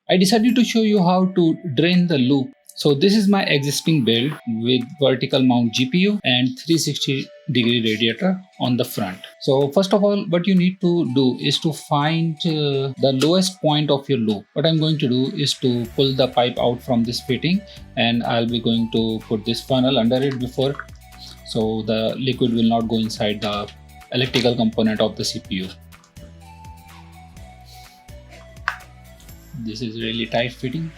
I decided to show you how to drain the loop. So this is my existing build with vertical mount GPU and 360-degree radiator on the front. So first of all, what you need to do is to find the lowest point of your loop. What I'm going to do is to pull the pipe out from this fitting, and I'll be going to put this funnel under it before, so the liquid will not go inside the electrical component of the CPU. This is really tight fitting.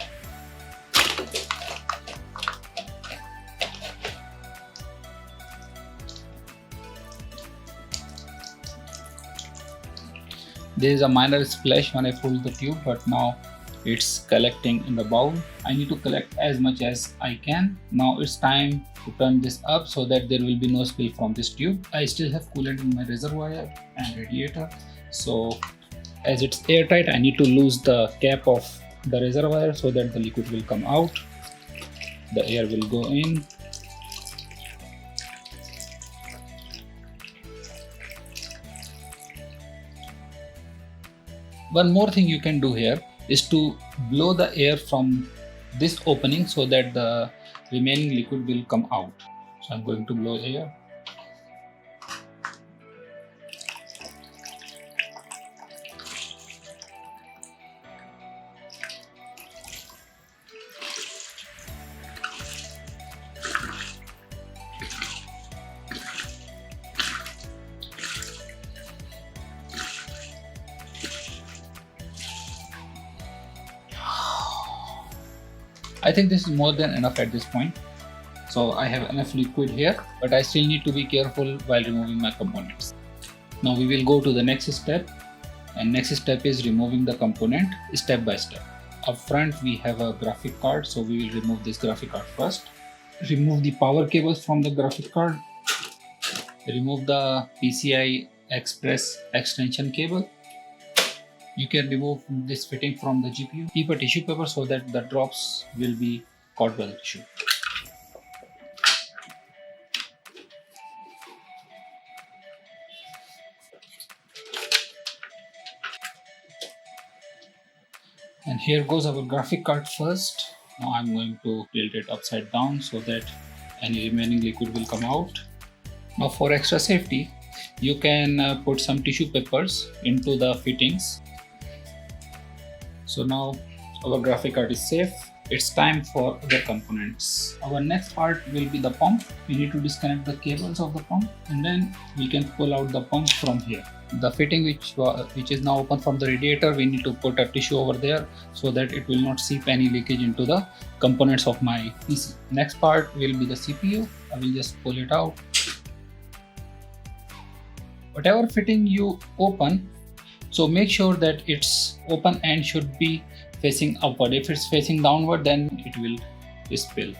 There is a minor splash when I pull the tube, but now it's collecting in the bowl. I need to collect as much as I can. Now it's time to turn this up so that there will be no spill from this tube. I still have coolant in my reservoir and radiator, so as it's airtight, I need to lose the cap of the reservoir so that the liquid will come out. The air will go in. One more thing you can do here is to blow the air from this opening so that the remaining liquid will come out. So I'm going to blow air. I think this is more than enough at this point. So I have enough liquid here, but I still need to be careful while removing my components. Now we will go to the next step, and next step is removing the component step by step. Up front we have a graphic card, so we will remove this graphic card first. Remove the power cables from the graphic card. Remove the PCI Express extension cable. You can remove this fitting from the GPU. Keep a tissue paper so that the drops will be caught by the tissue. And here goes our graphic card first. Now I'm going to tilt it upside down so that any remaining liquid will come out. Now for extra safety, you can put some tissue papers into the fittings. So now our graphic card is safe. It's time for the components. Our next part will be the pump. We need to disconnect the cables of the pump, and then we can pull out the pump from here. The fitting which is now open from the radiator, we need to put a tissue over there so that it will not seep any leakage into the components of my PC. Next part will be the CPU. I will just pull it out. Whatever fitting you open, so make sure that its open end should be facing upward. If it's facing downward, then it will spill.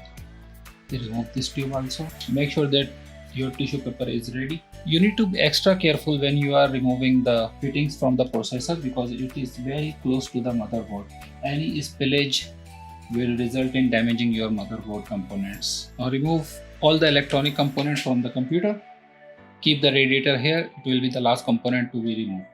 Remove this tube also. Make sure that your tissue paper is ready. You need to be extra careful when you are removing the fittings from the processor because it is very close to the motherboard. Any spillage will result in damaging your motherboard components. Now remove all the electronic components from the computer. Keep the radiator here. It will be the last component to be removed.